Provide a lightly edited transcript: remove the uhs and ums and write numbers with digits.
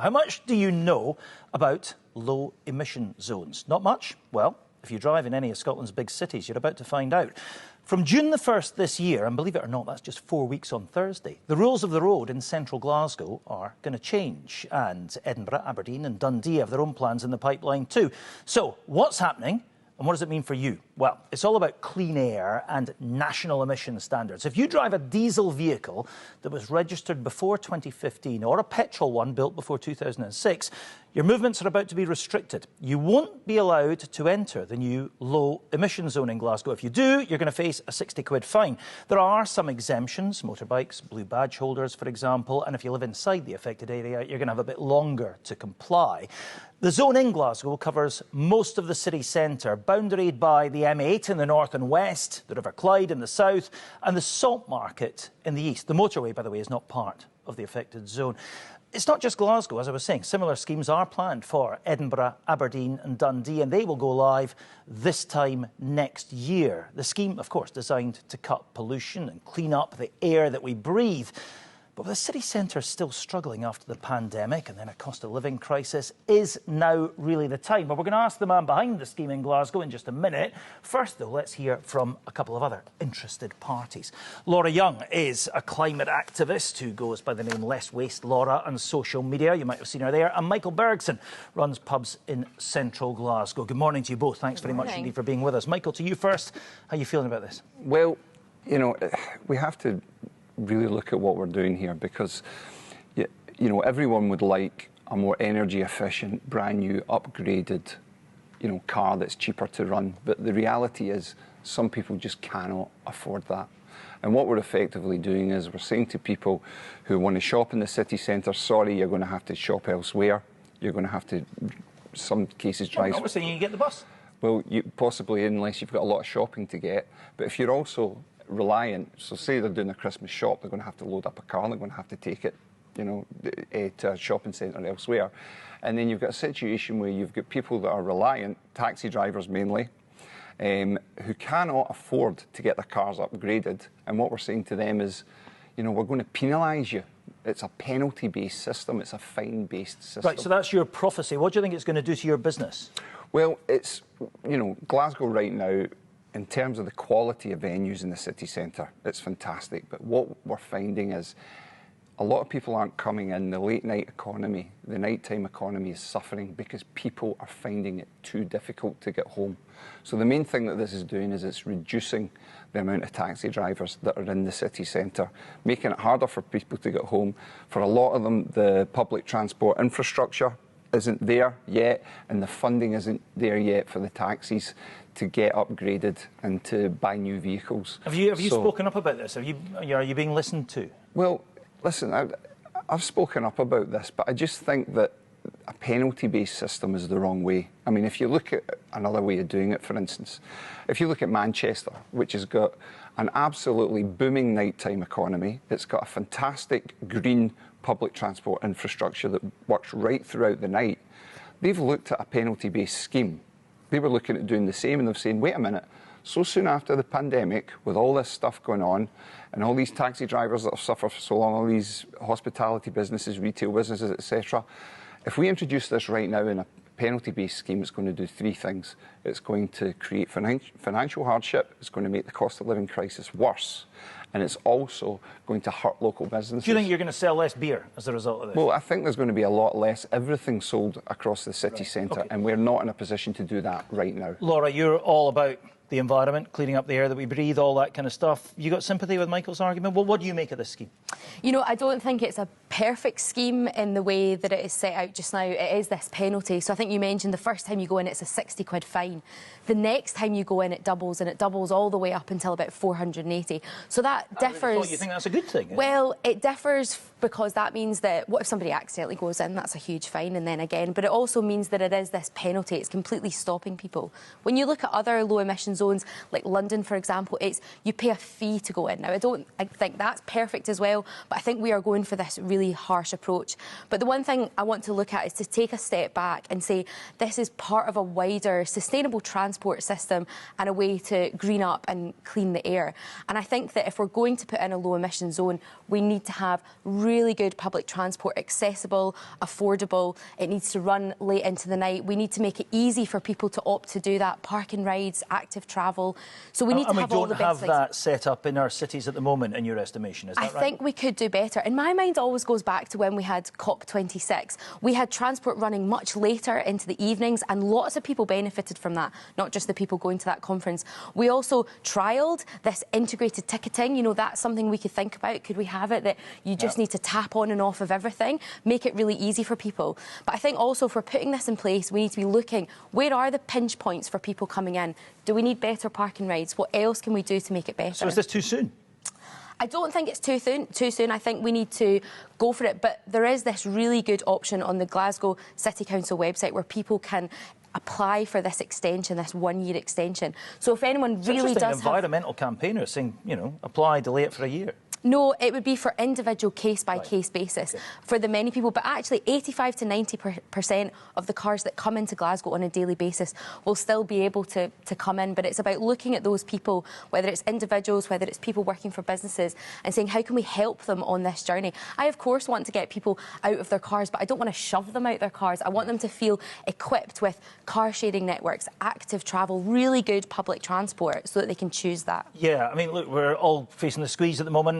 How much do you know about low emission zones? Not much? Well, if you drive in any of Scotland's big cities, you're about to find out. From June the 1st this year, and believe it or not, that's just 4 weeks on Thursday, the rules of the road in central Glasgow are going to change. And Edinburgh, Aberdeen and Dundee have their own plans in the pipeline too. So, what's happening? And what does it mean for you? Well, it's all about clean air and national emission standards. If you drive a diesel vehicle that was registered before 2015 or a petrol one built before 2006, your movements are about to be restricted. You won't be allowed to enter the new low emission zone in Glasgow. If you do, you're going to face a 60 quid fine. There are some exemptions, motorbikes, blue badge holders, for example, and if you live inside the affected area, you're going to have a bit longer to comply. The zone in Glasgow covers most of the city centre, boundaried by the M8 in the north and west, the River Clyde in the south, and the Salt Market in the east. The motorway, by the way, is not part of the affected zone. It's not just Glasgow, as I was saying. Similar schemes are planned for Edinburgh, Aberdeen and Dundee, and they will go live this time next year. The scheme, of course, designed to cut pollution and clean up the air that we breathe. But with the city centre still struggling after the pandemic and then a cost of living crisis, is now really the time? Well, we're going to ask the man behind the scheme in Glasgow in just a minute. First, though, let's hear from a couple of other interested parties. Laura Young is a climate activist who goes by the name Less Waste Laura on social media. You might have seen her there. And Michael Bergson runs pubs in central Glasgow. Good morning to you both. Thanks very much indeed for being with us. Michael, to you first. How are you feeling about this? Well, you know, we have to really look at what we're doing here, because you know, everyone would like a more energy efficient, brand new, upgraded, you know, car that's cheaper to run. But the reality is some people just cannot afford that. And what we're effectively doing is we're saying to people who want to shop in the city centre, sorry, you're going to have to shop elsewhere. You're going to have to, some cases, drive. Well, we're saying you can get the bus. Well, possibly, unless you've got a lot of shopping to get. But if you're also reliant, so say they're doing a Christmas shop, they're going to have to load up a car, they're going to have to take it, you know, to a shopping centre elsewhere. And then you've got a situation where you've got people that are reliant, taxi drivers mainly, who cannot afford to get their cars upgraded. And what we're saying to them is, you know, we're going to penalise you. It's a penalty-based system, it's a fine-based system. Right, so that's your prophecy. What do you think it's going to do to your business? Well, it's, you know, Glasgow right now, in terms of the quality of venues in the city centre, it's fantastic. But what we're finding is a lot of people aren't coming in. The late night economy, the nighttime economy is suffering because people are finding it too difficult to get home. So the main thing that this is doing is it's reducing the amount of taxi drivers that are in the city centre, making it harder for people to get home. For a lot of them, the public transport infrastructure isn't there yet, and the funding isn't there yet for the taxis to get upgraded and to buy new vehicles. Have you spoken up about this? Are you being listened to? Well, listen, I've spoken up about this, but I just think that a penalty-based system is the wrong way. I mean, if you look at another way of doing it, for instance, if you look at Manchester, which has got an absolutely booming nighttime economy, it's got a fantastic green public transport infrastructure that works right throughout the night, they've looked at a penalty-based scheme. They were looking at doing the same, and they're saying, wait a minute, so soon after the pandemic, with all this stuff going on, and all these taxi drivers that have suffered for so long, all these hospitality businesses, retail businesses, etc., if we introduce this right now in a penalty-based scheme, it's going to do three things. It's going to create financial hardship, it's going to make the cost of living crisis worse, and it's also going to hurt local businesses. Do you think you're going to sell less beer as a result of this? Well, I think there's going to be a lot less everything sold across the city centre, and we're not in a position to do that right now. Laura, you're all about the environment, cleaning up the air that we breathe, all that kind of stuff. You got sympathy with Michael's argument? Well, what do you make of this scheme? You know, I don't think it's a perfect scheme in the way that it is set out just now. It is this penalty. So I think you mentioned the first time you go in, it's a 60 quid fine. The next time you go in, it doubles, and it doubles all the way up until about 480. So that differs. You think that's a good thing? Well, it differs because that means that what if somebody accidentally goes in? That's a huge fine, and then again. But it also means that it is this penalty. It's completely stopping people. When you look at other low emission zones, like London, for example, it's you pay a fee to go in. Now, I think that's perfect as well, but I think we are going for this really really harsh approach. But the one thing I want to look at is to take a step back and say this is part of a wider sustainable transport system and a way to green up and clean the air. And I think that if we're going to put in a low emission zone, we need to have really good public transport, accessible, affordable. It needs to run late into the night. We need to make it easy for people to opt to do that, park and rides, active travel. So we need to have all the best things. And we don't have that set up in our cities at the moment, in your estimation, is that right? I think we could do better. In my mind, it always goes back to when we had COP26. We had transport running much later into the evenings, and lots of people benefited from that, not just the people going to that conference. We also trialled this integrated ticketing. You know, that's something we could think about. Could we have it that you just need to tap on and off of everything, make it really easy for people? But I think also if we're putting this in place, we need to be looking, where are the pinch points for people coming in? Do we need better parking rides? What else can we do to make it better? So is this too soon? I don't think it's too soon. I think we need to go for it. But there is this really good option on the Glasgow City Council website where people can apply for this extension, this one-year extension. So if anyone really does environmental campaigners saying, you know, apply, delay it for a year. No, it would be for individual case-by-case basis for the many people. But actually, 85 to 90% of the cars that come into Glasgow on a daily basis will still be able to come in. But it's about looking at those people, whether it's individuals, whether it's people working for businesses, and saying, how can we help them on this journey? I, of course, want to get people out of their cars, but I don't want to shove them out their cars. I want them to feel equipped with car-sharing networks, active travel, really good public transport, so that they can choose that. Yeah, I mean, look, we're all facing the squeeze at the moment.